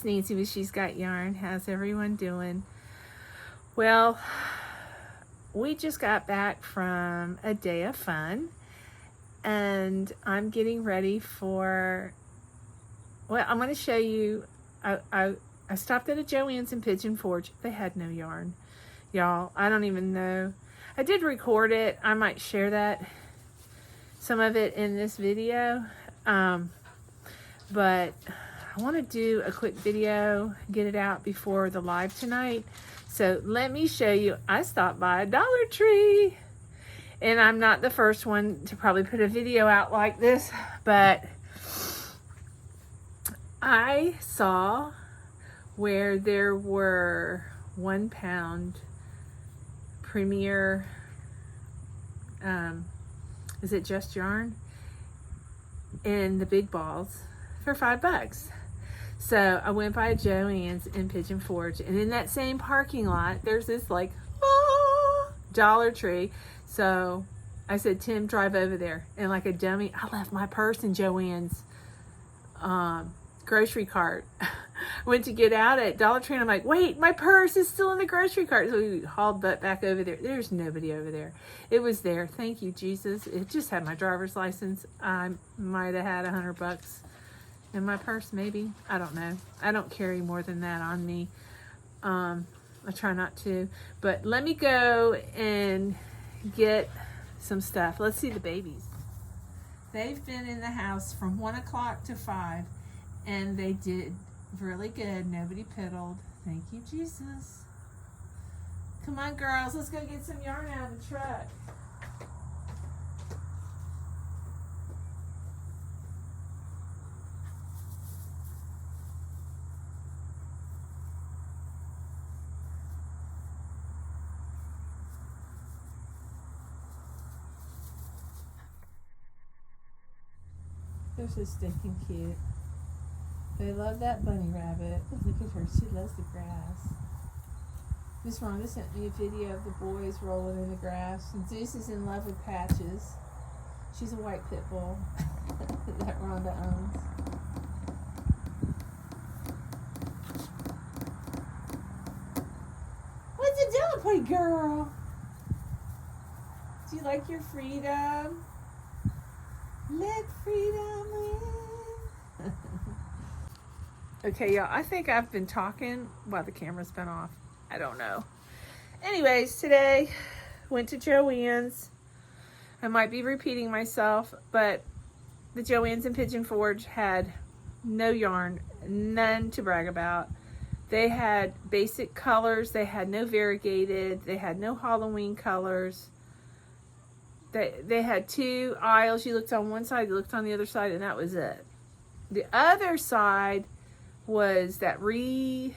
Nancy with She's Got Yarn. How's everyone doing? Well, we just got back from a day of fun, and I'm getting ready for, well, I'm going to show you. I stopped at a Joann's in Pigeon Forge. They had no yarn, y'all. I don't even know. I did record it. I might share that, some of it in this video, but I want to do a quick video, get it out before the live tonight. So let me show you. I stopped by a Dollar Tree, and I'm not the first one to probably put a video out like this, but I saw where there were 1 pound Premier, is it Just Yarn, in the big balls for $5. So I went by Joann's in Pigeon Forge, and in that same parking lot, there's this like Dollar Tree. So I said, Tim, drive over there. And like a dummy, I left my purse in Joann's grocery cart. Went to get out at Dollar Tree, and I'm like, wait, my purse is still in the grocery cart. So we hauled butt back over there. There's nobody over there. It was there. Thank you, Jesus. It just had my driver's license. I might have had $100 in my purse, maybe. I don't know. I don't carry more than that on me. I try not to. But let me go and get some stuff. Let's see the babies. They've been in the house from 1 o'clock to 5, and they did really good. Nobody piddled. Thank you, Jesus. Come on, girls. Let's go get some yarn out of the truck. They're so stinking cute. They love that bunny rabbit. Oh, look at her. She loves the grass. Miss Rhonda sent me a video of the boys rolling in the grass. And Zeus is in love with Patches. She's a white pit bull that Rhonda owns. What's it doing, pretty girl? Do you like your freedom? Let freedom in. Okay, y'all, I think I've been talking while the camera's been off. I don't know. Anyways, today went to Joann's. I might be repeating myself, but the Joann's in Pigeon Forge had no yarn, none to brag about. They had basic colors. They had no variegated. They had no Halloween colors. They had 2 aisles. You looked on one side, you looked on the other side, and that was it. The other side was that respun.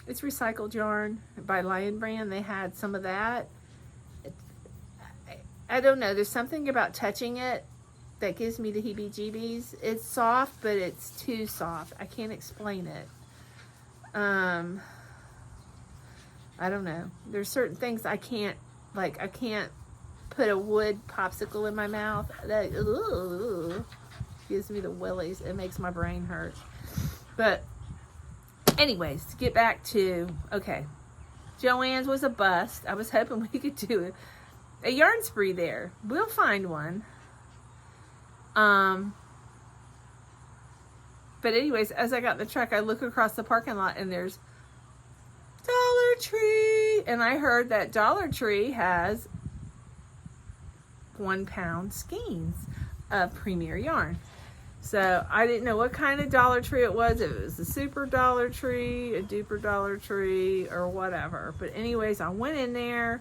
It's recycled yarn by Lion Brand. They had some of that. I don't know. There's something about touching it that gives me the heebie-jeebies. It's soft, but it's too soft. I can't explain it. I don't know. There's certain things I can't. Like, I can't put a wood popsicle in my mouth. That gives me the willies. It makes my brain hurt. But anyways, to get back to, okay, Joann's was a bust. I was hoping we could do a yarn spree there. We'll find one. But anyways, as I got in the truck, I look across the parking lot, and there's Dollar Tree, and I heard that Dollar Tree has 1 pound skeins of Premier yarn. So I didn't know what kind of Dollar Tree it was. If it was a super Dollar Tree, a duper Dollar Tree, or whatever. But anyways, I went in there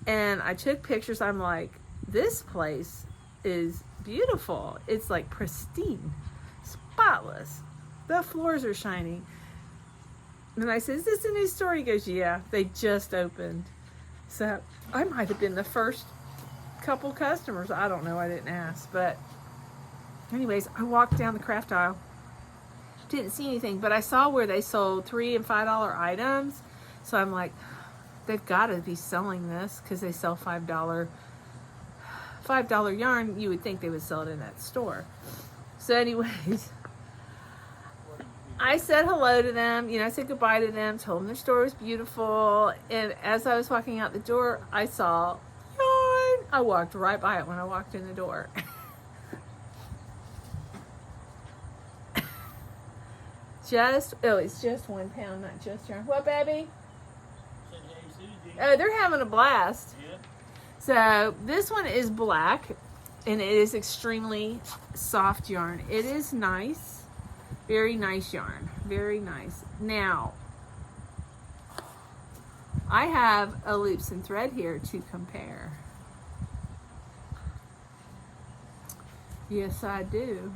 and I took pictures. I'm like, this place is beautiful. It's like pristine, spotless. The floors are shiny. And I said, is this a new store? He goes, yeah, they just opened. So I might have been the first couple customers. I don't know. I didn't ask. But anyways, I walked down the craft aisle. Didn't see anything, but I saw where they sold $3 and $5 items. So I'm like, they've got to be selling this because they sell $5 yarn. You would think they would sell it in that store. So anyways, I said hello to them, I said goodbye to them, told them their store was beautiful, and as I was walking out the door, I saw yarn. I walked right by it when I walked in the door. It's just 1 pound, not just yarn. What, baby? Oh, they're having a blast. Yeah. So this one is black, and it is extremely soft yarn. It is nice, very nice yarn, very nice. Now, I have a loops and thread here to compare. Yes, I do.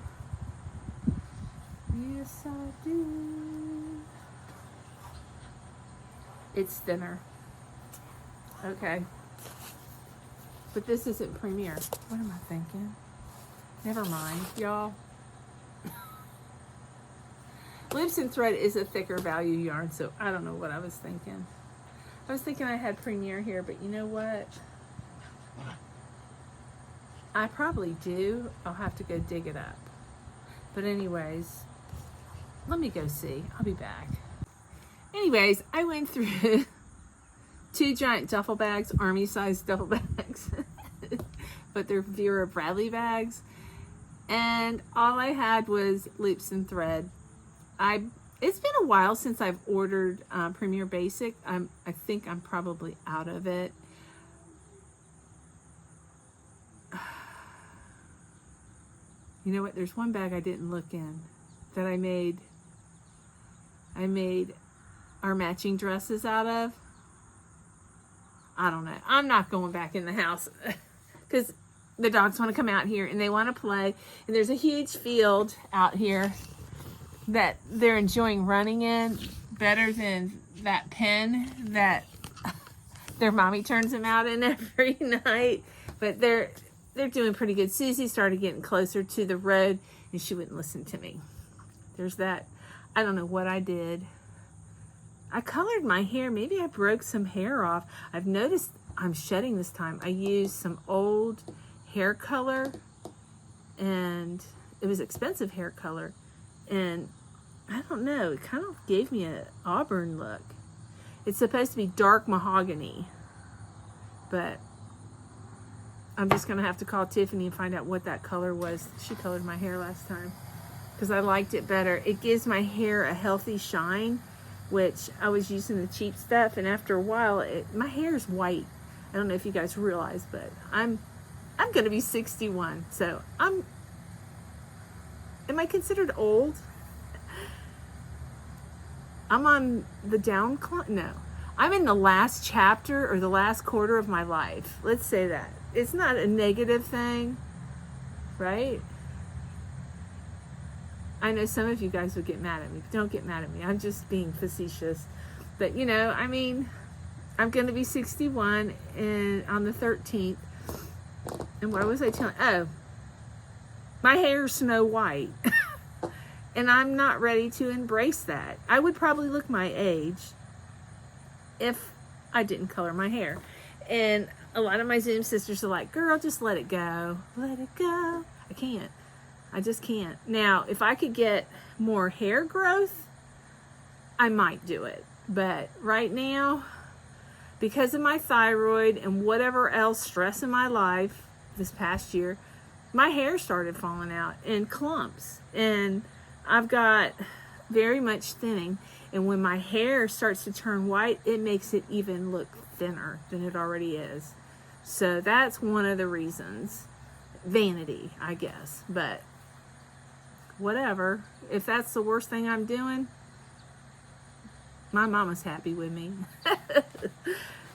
Yes, I do. It's thinner. Okay. But this isn't Premier. What am I thinking? Never mind, y'all. Loops and thread is a thicker value yarn, so I don't know what I was thinking. I was thinking I had Premier here, but you know what? I probably do. I'll have to go dig it up. But anyways, let me go see. I'll be back. Anyways, I went through 2 giant duffel bags, army-sized duffel bags, but they're Vera Bradley bags, and all I had was loops and thread. It's been a while since I've ordered Premier Basic. I think I'm probably out of it. You know what? There's one bag I didn't look in that I made our matching dresses out of. I don't know. I'm not going back in the house because the dogs want to come out here and they want to play. And there's a huge field out here that they're enjoying running in better than that pen that their mommy turns them out in every night. But they're doing pretty good. Susie started getting closer to the road and she wouldn't listen to me. There's that. I don't know what I did. I colored my hair. Maybe I broke some hair off. I've noticed I'm shedding this time. I used some old hair color, and it was expensive hair color. And I don't know, it kind of gave me an auburn look. It's supposed to be dark mahogany, but I'm just going to have to call Tiffany and find out what that color was. She colored my hair last time because I liked it better. It gives my hair a healthy shine, which I was using the cheap stuff, and after a while, my hair is white. I don't know if you guys realize, but I'm going to be 61, so am I considered old? I'm on the down climb? No. I'm in the last chapter or the last quarter of my life. Let's say that. It's not a negative thing, right? I know some of you guys would get mad at me. Don't get mad at me. I'm just being facetious. But, I mean, I'm going to be 61 on the 13th. And what was I telling? Oh, my hair's Snow White. And I'm not ready to embrace that. I would probably look my age if I didn't color my hair. And a lot of my Zoom sisters are like, girl, just let it go. Let it go. I can't. I just can't. Now, if I could get more hair growth, I might do it. But right now, because of my thyroid and whatever else stress in my life this past year, my hair started falling out in clumps. And I've got very much thinning. And when my hair starts to turn white, it makes it even look thinner than it already is. So that's one of the reasons. Vanity, I guess. But whatever. If that's the worst thing I'm doing, my mama's happy with me.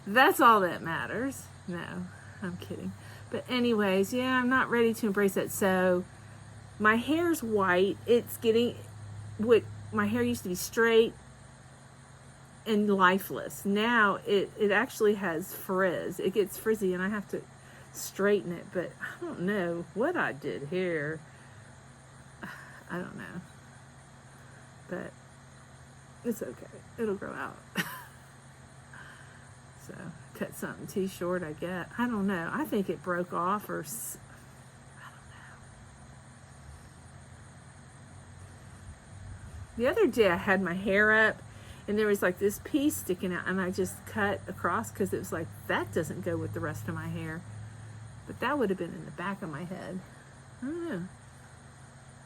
That's all that matters. No, I'm kidding. But anyways, yeah, I'm not ready to embrace it. So my hair's white. It's getting, my hair used to be straight and lifeless. Now it actually has frizz. It gets frizzy and I have to straighten it. But I don't know what I did here. I don't know. But it's okay. It'll grow out. So, cut something too short, I guess. I don't know. I think it broke off or... I don't know. the other day I had my hair up and there was like this piece sticking out, and I just cut across because it was like, that doesn't go with the rest of my hair. But that would have been in the back of my head. I don't know.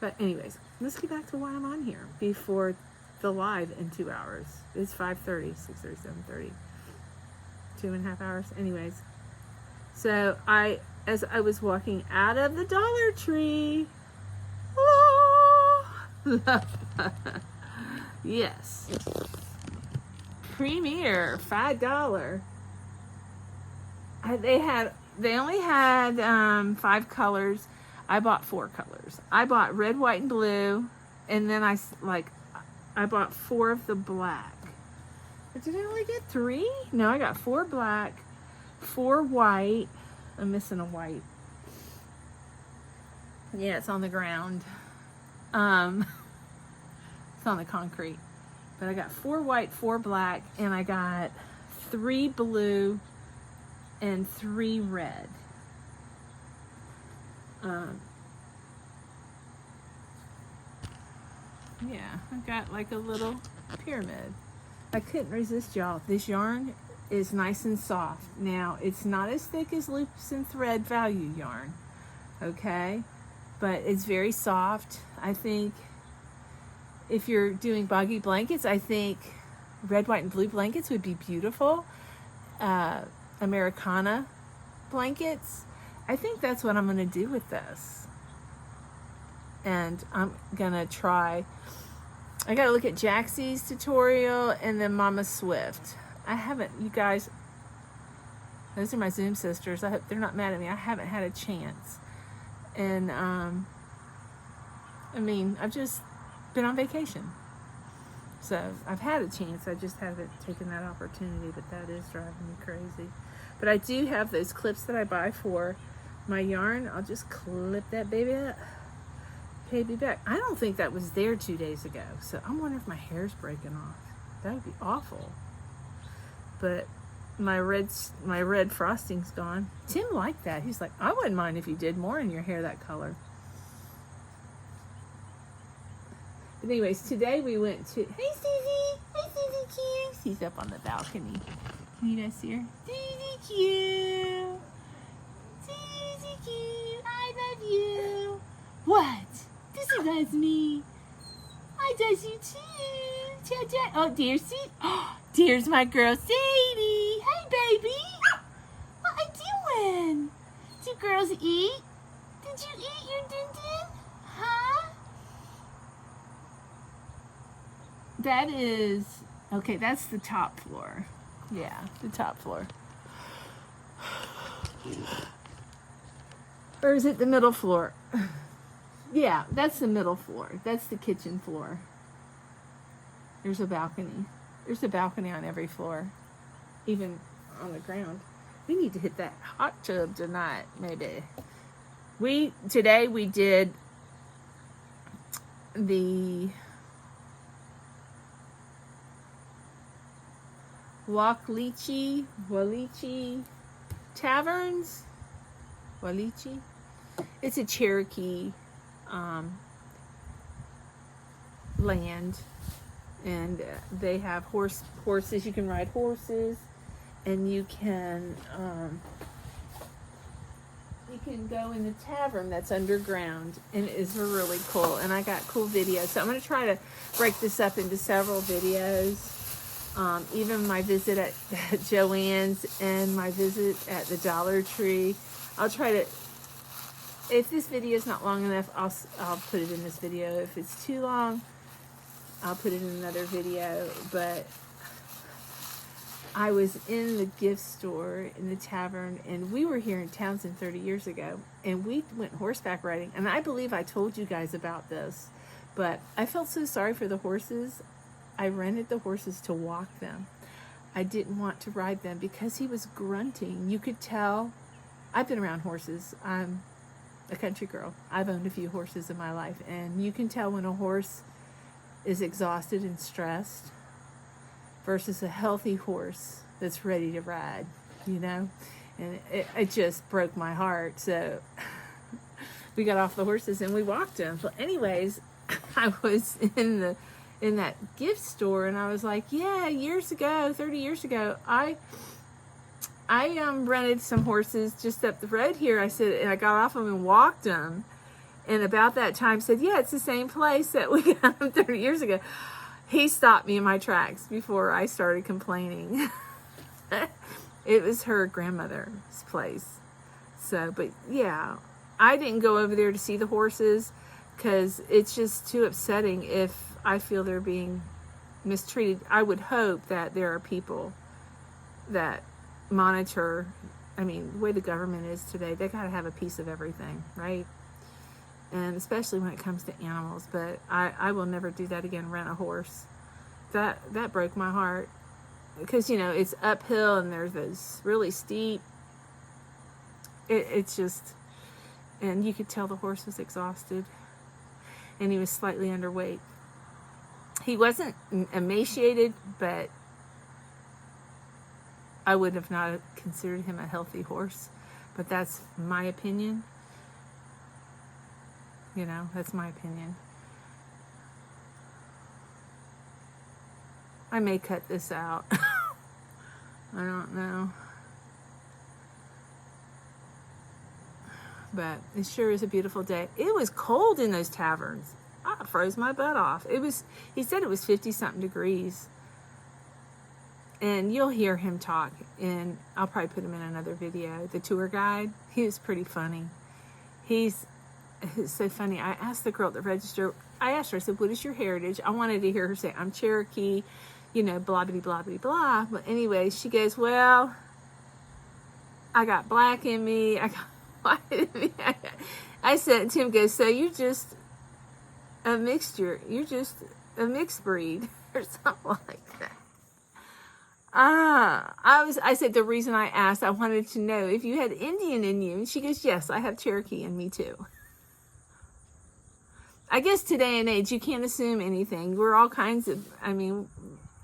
But anyways, let's get back to why I'm on here before the live in 2 hours. It's 5:30, 6:30, 7:30. 2.5 hours. Anyways. So as I was walking out of the Dollar Tree, yes, Premier, $5. They only had 5 colors. I bought 4 colors. I bought red, white, and blue, and then I bought 4 of the black. But did I only get 3? No, I got 4 black, 4 white. I'm missing a white. Yeah, it's on the ground. It's on the concrete. But I got 4 white, 4 black, and I got 3 blue and 3 red. Yeah, I've got like a little pyramid. I couldn't resist, y'all. This yarn is nice and soft. Now, it's not as thick as Loops and Thread Value yarn, okay? But it's very soft. I think if you're doing Boggy blankets, I think red, white, and blue blankets would be beautiful. Americana blankets. I think that's what I'm going to do with this. And I'm going to try. I got to look at Jaxie's tutorial and then Mama Swift. I haven't, you guys, those are my Zoom sisters. I hope they're not mad at me. I haven't had a chance. And, I mean, I've just been on vacation. So I've had a chance. I just haven't taken that opportunity, but that is driving me crazy. But I do have those clips that I buy for my yarn. I'll just clip that baby back. I don't think that was there 2 days ago. So I'm wondering if my hair's breaking off. That would be awful. But my red frosting's gone. Tim liked that. He's like, I wouldn't mind if you did more in your hair that color. But anyways, today we went to, hey Susie, hi Susie Q. She's up on the balcony. Can you guys see her? Susie Q. Susie Q, I love you. What? This is me. I does you too. Cha-cha. Oh, there's Sadie. Oh, there's my girl Sadie. Hey, baby. What are you doing? Do girls eat? Did you eat your din-din? Huh? That is, okay, that's the top floor. Yeah, the top floor. Or is it the middle floor? Yeah, that's the middle floor. That's the kitchen floor. There's a balcony. There's a balcony on every floor, even on the ground. We need to hit that hot tub tonight, maybe. Today we did the Walichi Taverns. Walichi. It's a Cherokee land, and they have horses. You can ride horses, and you can go in the tavern that's underground, and it is really cool. And I got cool videos, so I'm going to try to break this up into several videos. Even my visit at Joann's and my visit at the Dollar Tree. I'll try to, if this video is not long enough, I'll put it in this video. If it's too long, I'll put it in another video. But I was in the gift store in the tavern, and we were here in Townsend 30 years ago, and we went horseback riding. And I believe I told you guys about this, but I felt so sorry for the horses. I rented the horses to walk them. I didn't want to ride them because he was grunting. You could tell. I've been around horses. I'm a country girl. I've owned a few horses in my life, and you can tell when a horse is exhausted and stressed versus a healthy horse that's ready to ride, you know? And it just broke my heart. So we got off the horses and we walked them. But anyways, I was in in that gift store, and I was like, yeah, years ago, 30 years ago, I rented some horses just up the road here. I said, and I got off them and walked them. And about that time said, yeah, it's the same place that we got them 30 years ago. He stopped me in my tracks before I started complaining. It was her grandmother's place. So, but yeah, I didn't go over there to see the horses because it's just too upsetting if I feel they're being mistreated. I would hope that there are people that monitor. I mean, the way the government is today, they got to have a piece of everything, right? And especially when it comes to animals. But I will never do that again, rent a horse. That broke my heart. Because, you know, it's uphill and there's those really steep. It's just, and you could tell the horse was exhausted. And he was slightly underweight. He wasn't emaciated, but I would have not considered him a healthy horse. But that's my opinion. You know, that's my opinion. I may cut this out. I don't know. But it sure is a beautiful day. It was cold in those taverns. I froze my butt off. He said it was 50-something degrees. And you'll hear him talk. And I'll probably put him in another video. The tour guide, he was pretty funny. It's so funny. I asked the girl at the register, I asked her, I said, what is your heritage? I wanted to hear her say, I'm Cherokee, you know, blah, blah, blah, blah, blah. But anyway, she goes, well, I got black in me. I got white in me. I said, Tim goes, so you're just a mixture. You're just a mixed breed or something like that. I said, the reason I asked, I wanted to know if you had Indian in you. And she goes, yes, I have Cherokee in me too. I guess today and age, you can't assume anything. We're all kinds of, I mean,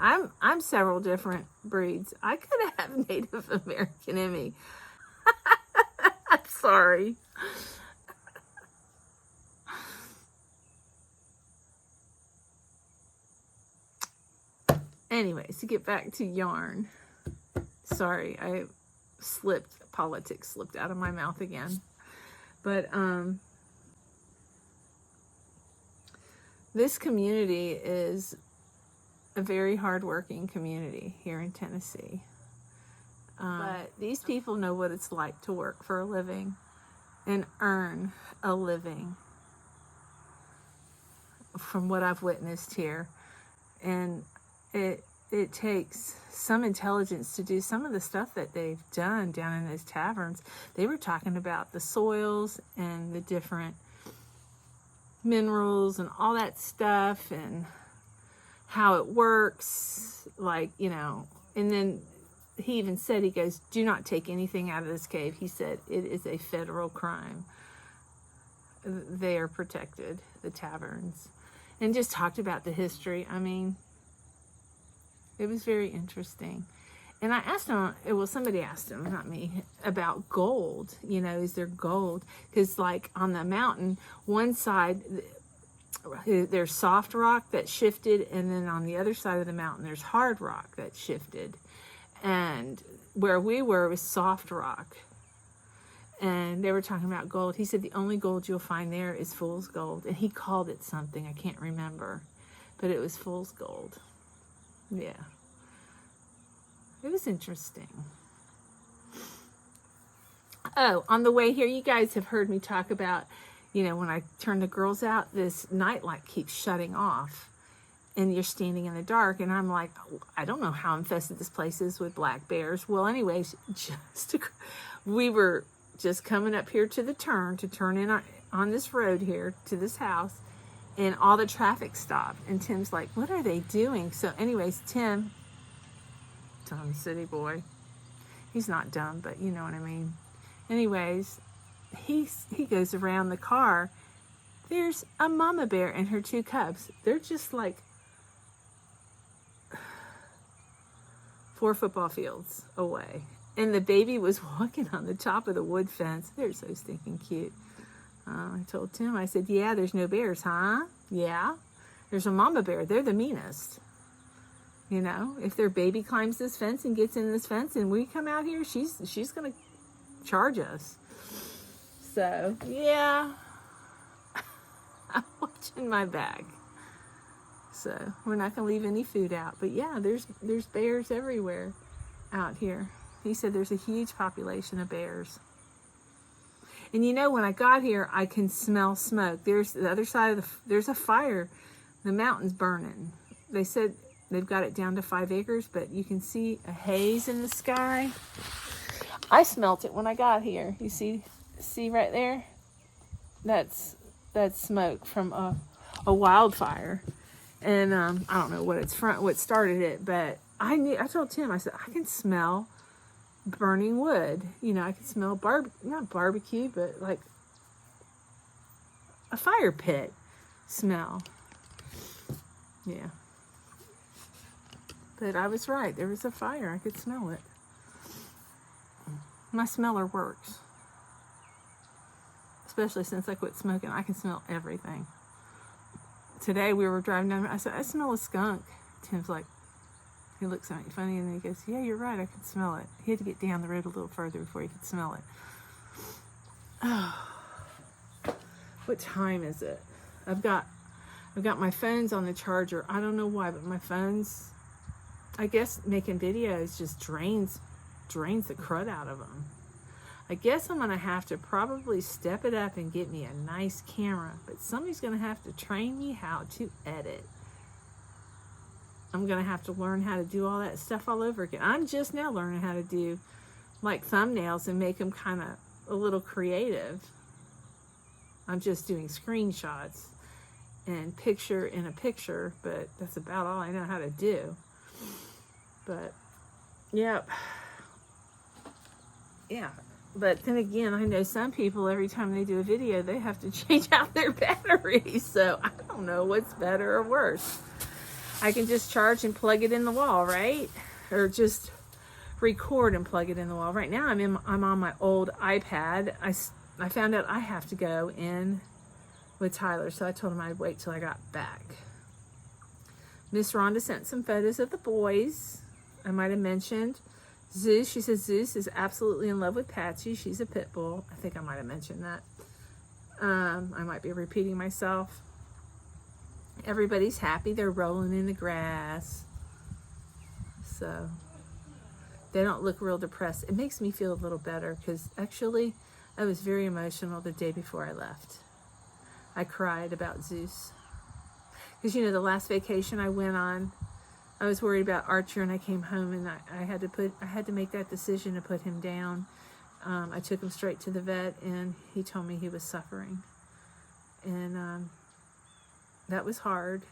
I'm several different breeds. I could have Native American in me. I'm sorry. Anyways, to get back to yarn. Sorry, politics slipped out of my mouth again. But, this community is a very hardworking community here in Tennessee. But these people know what it's like to work for a living and earn a living from what I've witnessed here. And it takes some intelligence to do some of the stuff that they've done down in those taverns. They were talking about the soils and the different minerals and all that stuff and how it works, like, you know. And then he even said, he goes, do not take anything out of this cave. He said it is a federal crime. They are protected, the taverns. And just talked about the history. I mean, it was very interesting. And I asked him, well, somebody asked him, not me, about gold. You know, is there gold? Because, like, on the mountain, one side, there's soft rock that shifted, and then on the other side of the mountain, there's hard rock that shifted. And where we were was soft rock. And they were talking about gold. He said the only gold you'll find there is fool's gold. And he called it something. I can't remember. But it was fool's gold. Yeah. It was interesting. Oh, on the way here, you guys have heard me talk about, you know, when I turn the girls out, this nightlight keeps shutting off. And you're standing in the dark. And I'm like, I don't know how infested this place is with black bears. Well, anyways, we were just coming up here to the turn, to turn in on this road here to this house. And all the traffic stopped. And Tim's like, what are they doing? So anyways, Tim, dumb city boy. He's not dumb, but you know what I mean. Anyways, he goes around the car. There's a mama bear and her two cubs. They're just like 4 football fields away. And the baby was walking on the top of the wood fence. They're so stinking cute. I told Tim, I said, yeah, there's no bears, huh? Yeah. There's a mama bear. They're the meanest. You know, if their baby climbs this fence and gets in this fence and we come out here, she's going to charge us. So, yeah. I'm watching my bag. So, we're not going to leave any food out. But yeah, there's bears everywhere out here. He said there's a huge population of bears. And you know, when I got here, I can smell smoke. There's the other side of there's a fire. The mountain's burning. They said they've got it down to 5 acres, but you can see a haze in the sky. I smelt it when I got here. You see right there? That's smoke from a wildfire. And I don't know what started it, but I told Tim, I said, I can smell burning wood. You know, I can smell not barbecue, but like a fire pit smell. Yeah. But I was right. There was a fire. I could smell it. My smeller works. Especially since I quit smoking. I can smell everything. Today we were driving down. I said, I smell a skunk. Tim's like, he looks at me funny and then he goes, yeah, you're right. I can smell it. He had to get down the road a little further before he could smell it. Oh. What time is it? I've got my phones on the charger. I don't know why, but my phone's, I guess making videos just drains the crud out of them. I guess I'm going to have to probably step it up and get me a nice camera, but somebody's going to have to train me how to edit. I'm going to have to learn how to do all that stuff all over again. I'm just now learning how to do like thumbnails and make them kind of a little creative. I'm just doing screenshots and picture in a picture, but that's about all I know how to do. But, yep. Yeah. But then again, I know some people, every time they do a video, they have to change out their batteries. So, I don't know what's better or worse. I can just charge and plug it in the wall, right? Or just record and plug it in the wall. Right now, I'm on my old iPad. I found out I have to go in with Tyler, so I told him I'd wait till I got back. Miss Rhonda sent some photos of the boys. I might have mentioned Zeus. She says Zeus is absolutely in love with Patsy. She's a pit bull. I think I might have mentioned that. I might be repeating myself. Everybody's happy. They're rolling in the grass. So they don't look real depressed. It makes me feel a little better because actually I was very emotional the day before I left. I cried about Zeus. Because, you know, the last vacation I went on, I was worried about Archer, and I came home and I had to make that decision to put him down. I took him straight to the vet, and he told me he was suffering. And that was hard.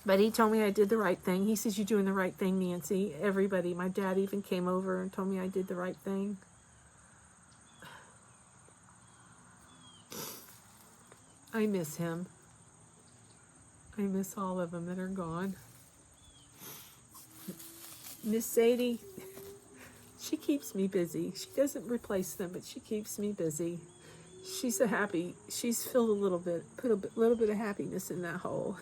But he told me I did the right thing. He says, you're doing the right thing, Nancy. Everybody, my dad even came over and told me I did the right thing. I miss him. I miss all of them that are gone. Miss Sadie, she keeps me busy. She doesn't replace them, but she keeps me busy. She's so happy. She's filled put a little bit of happiness in that hole.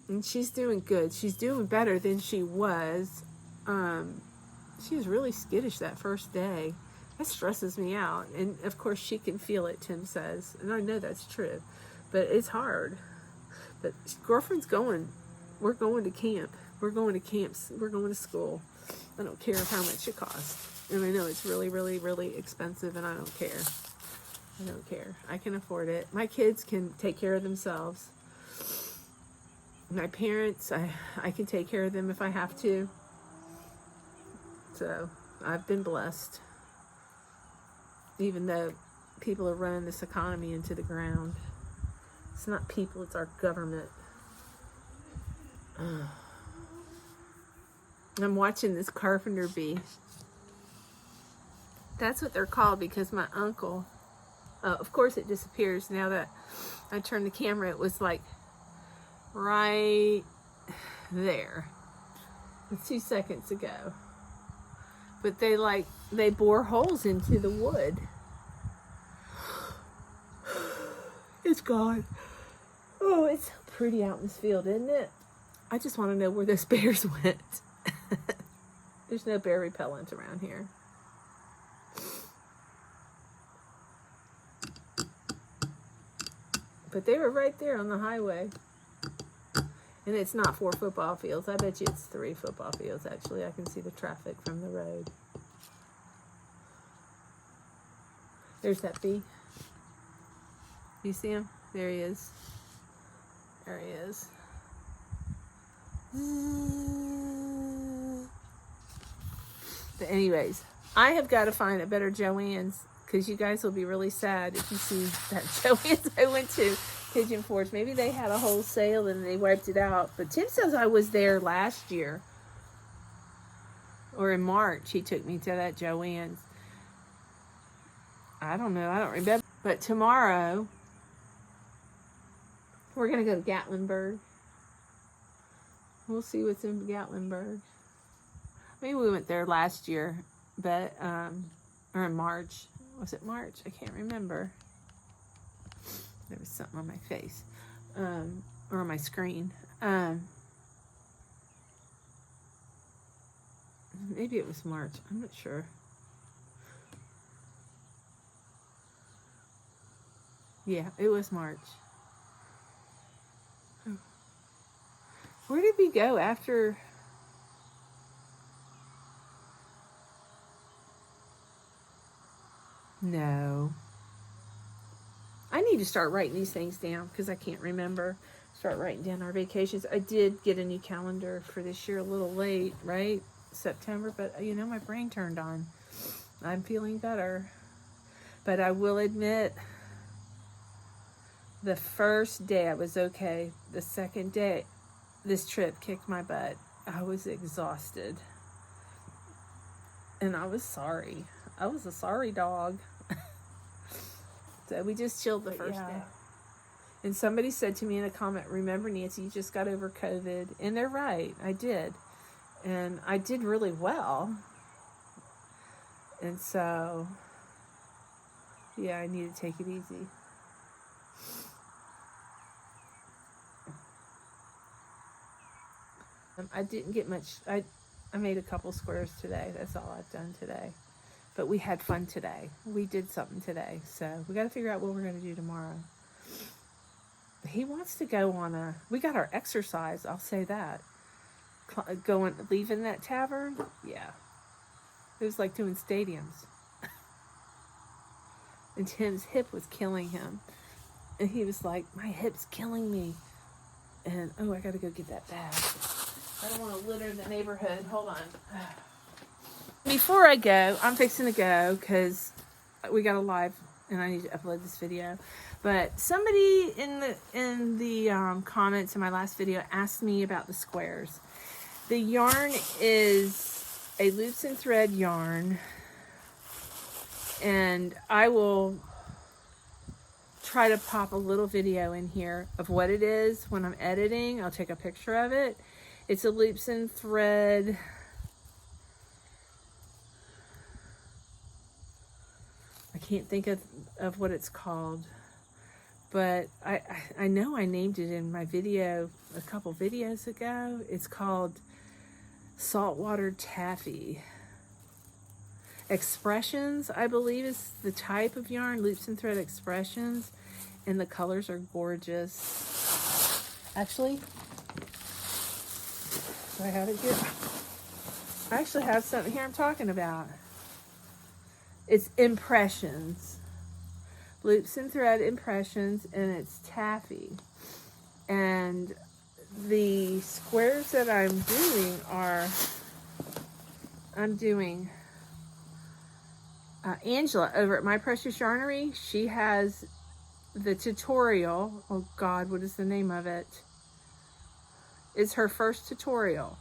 And she's doing good. She's doing better than she was. She was really skittish that first day. That stresses me out. And of course she can feel it, Tim says. And I know that's true. But it's hard. But girlfriend's going. We're going to camp. We're going to camps. We're going to school. I don't care how much it costs. And I know it's really, really, really expensive, and I don't care. I don't care. I can afford it. My kids can take care of themselves. My parents, I can take care of them if I have to. So, I've been blessed. Even though people are running this economy into the ground. It's not people, it's our government. I'm watching this carpenter bee. That's what they're called because my uncle, of course it disappears now that I turned the camera. It was like right there 2 seconds ago. But they bore holes into the wood. It's gone. Oh, it's so pretty out in this field, isn't it? I just want to know where those bears went. There's no bear repellent around here. But they were right there on the highway. And it's not 4 football fields. I bet you it's 3 football fields, actually. I can see the traffic from the road. There's that bee. You see him? There he is. There he is. But anyways, I have got to find a better Joann's, because you guys will be really sad if you see that Joann's I went to, Pigeon Forge. Maybe they had a whole sale and they wiped it out. But Tim says I was there last year. Or in March, he took me to that Joann's. I don't know. I don't remember. But tomorrow, we're going to go to Gatlinburg. We'll see what's in Gatlinburg. Maybe we went there last year, but, or in March. Was it March? I can't remember. There was something on my face, or on my screen. Maybe it was March. I'm not sure. Yeah, it was March. Where did we go after? No. I need to start writing these things down because I can't remember. Start writing down our vacations. I did get a new calendar for this year, a little late, right? September, but you know, my brain turned on. I'm feeling better. But I will admit, the first day I was okay. The second day, this trip kicked my butt. I was exhausted. And I was sorry. I was a sorry dog. So we just chilled the first day. And somebody said to me in a comment, remember, Nancy, you just got over COVID. And they're right. I did. And I did really well. And so, yeah, I need to take it easy. I didn't get much. I made a couple squares today. That's all I've done today. But we had fun today. We did something today. So we got to figure out what we're going to do tomorrow. He wants to go on we got our exercise. I'll say that. Leaving that tavern. Yeah. It was like doing stadiums. And Tim's hip was killing him. And he was like, my hip's killing me. And, oh, I got to go get that bag. I don't want to litter the neighborhood. Hold on. Before I go, I'm fixing to go because we got a live and I need to upload this video. But somebody in the comments in my last video asked me about the squares. The yarn is a loops and thread yarn, and I will try to pop a little video in here of what it is when I'm editing. I'll take a picture of it. It's a loops and thread. I can't think of what it's called, but I know I named it in my video a couple videos ago. It's called Saltwater Taffy. Expressions, I believe, is the type of yarn, loops and thread expressions, and the colors are gorgeous. Actually, do I have it here? I actually have something here I'm talking about. It's impressions, loops and thread impressions, and it's taffy. And the squares that I'm doing are, Angela over at My Precious Yarnery. She has the tutorial. Oh God, what is the name of it? It's her first tutorial.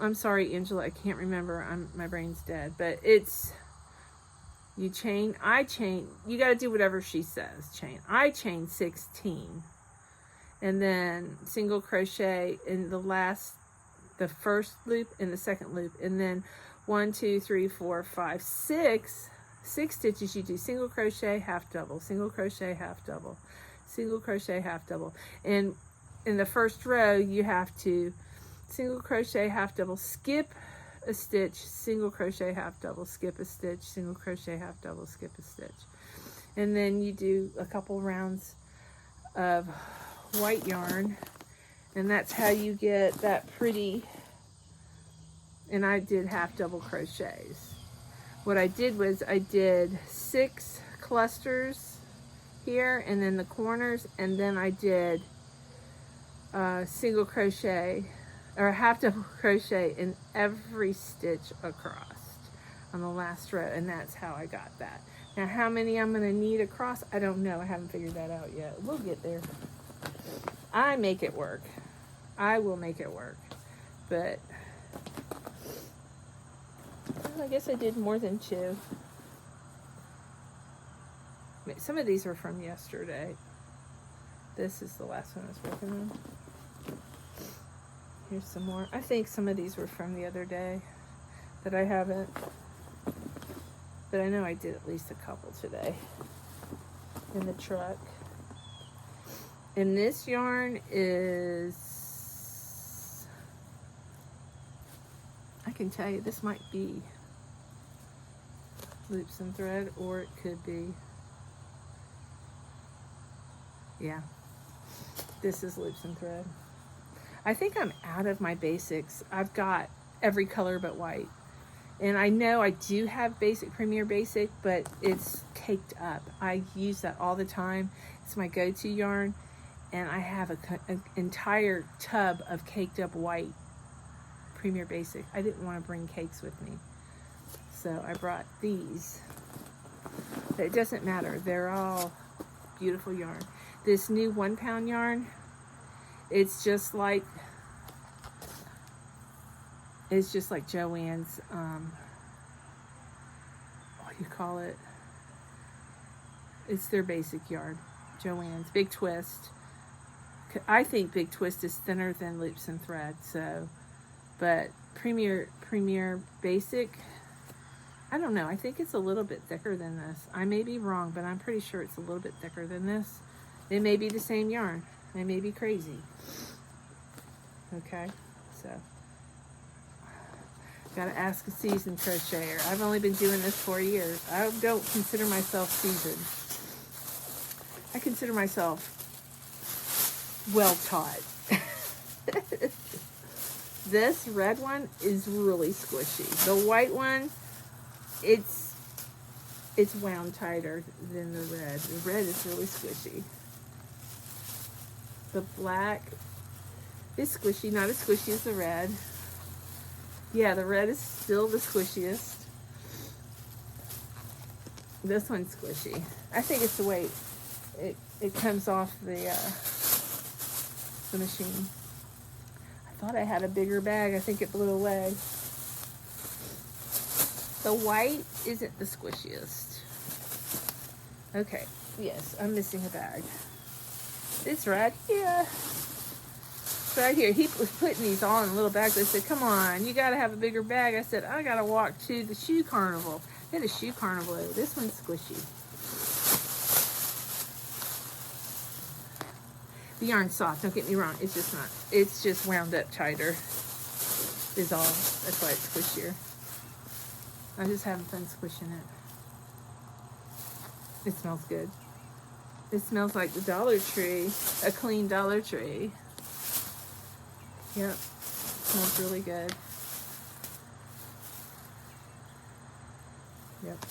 I'm sorry, Angela, I can't remember. My brain's dead. But it's, you chain, I chain, you got to do whatever she says, chain. I chain 16. and then single crochet in the first loop and the second loop, and then 1, 2, 3, 4, 5, 6 stitches you do single crochet, half double, single crochet, half double, single crochet, half double. And in the first row you have to single crochet, half double, skip a stitch, single crochet, half double, skip a stitch, single crochet, half double, skip a stitch. And then you do a couple rounds of white yarn, and that's how you get that pretty. And I did half double crochets. What I did was I did 6 clusters here and then the corners, and then I did single crochet or half double crochet in every stitch across on the last row, and that's how I got that. Now how many I'm going to need across, I don't know. I haven't figured that out yet. We'll get there. I make it work. I will make it work. But I guess I did more than 2. Some of these were from yesterday. This is the last one I was working on. Here's some more. I think some of these were from the other day that I haven't. But I know I did at least a couple today in the truck. And this yarn is, I can tell you, this might be loops and thread, or it could be, yeah, this is loops and thread. I think I'm out of my basics. I've got every color but white. And I know I do have basic, Premier Basic, but it's caked up. I use that all the time. It's my go-to yarn. And I have an entire tub of caked up white Premier Basic. I didn't want to bring cakes with me, so I brought these. But it doesn't matter. They're all beautiful yarn. This new 1 pound yarn, it's just like Joann's, what do you call it? It's their basic yarn. Joann's Big Twist. I think Big Twist is thinner than loops and thread, so, but Premier Basic, I don't know, I think it's a little bit thicker than this. I may be wrong, but I'm pretty sure it's a little bit thicker than this. It may be the same yarn. I may be crazy. Okay, so gotta ask a seasoned crocheter. I've only been doing this 4 years. I don't consider myself seasoned. I consider myself well taught. This red one is really squishy. The white one, it's wound tighter than the red. The red is really squishy. The black is squishy, not as squishy as the red. Yeah, the red is still the squishiest. This one's squishy. I think it's the way it comes off the machine. I thought I had a bigger bag. I think it blew away. The white isn't the squishiest. Okay, yes, I'm missing a bag. It's right here. It's right here. He was putting these all in little bags. I said, come on, you got to have a bigger bag. I said, I got to walk to the shoe carnival. They had a shoe carnival. This one's squishy. The yarn's soft, don't get me wrong. It's just not. It's just wound up tighter is all. That's why it's squishier. I'm just having fun squishing it. It smells good. It smells like the Dollar Tree, a clean Dollar Tree. Yep, smells really good. Yep.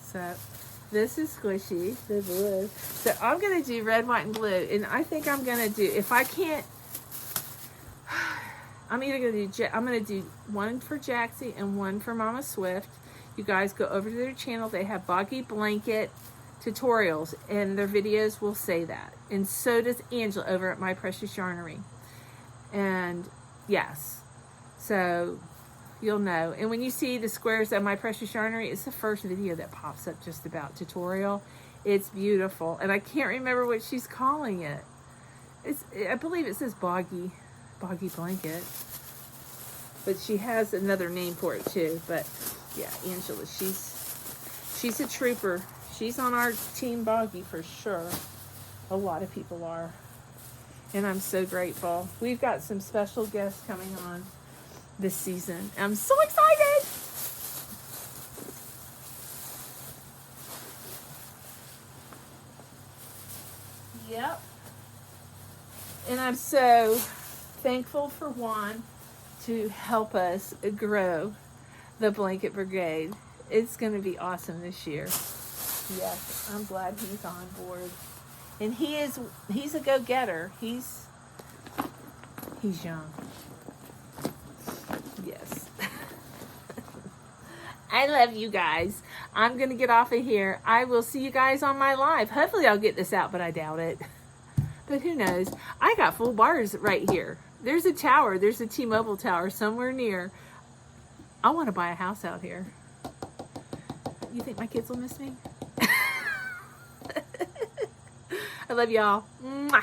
So this is squishy, the blue. So I'm gonna do red, white, and blue, and I think I'm gonna do, if I can't, I'm either gonna do, I'm gonna do one for Jaxie and one for Mama Swift. You guys go over to their channel. They have Boggy blanket tutorials, and their videos will say that. And so does Angela over at My Precious Yarnery. And yes, so you'll know. And when you see the squares of My Precious Yarnery, it's the first video that pops up just about tutorial. It's beautiful. And I can't remember what she's calling it. I believe it says Boggy blanket. But she has another name for it too. But yeah, Angela, she's a trooper. She's on our team Boggy for sure. A lot of people are. And I'm so grateful. We've got some special guests coming on this season. I'm so excited. Yep. And I'm so thankful for Juan to help us grow the Blanket Brigade. It's going to be awesome this year. Yes, I'm glad he's on board. And he's a go-getter. He's young. Yes. I love you guys. I'm going to get off of here. I will see you guys on my live. Hopefully I'll get this out, but I doubt it. But who knows? I got full bars right here. There's a tower. There's a T-Mobile tower somewhere near. I want to buy a house out here. You think my kids will miss me? I love y'all. Mwah.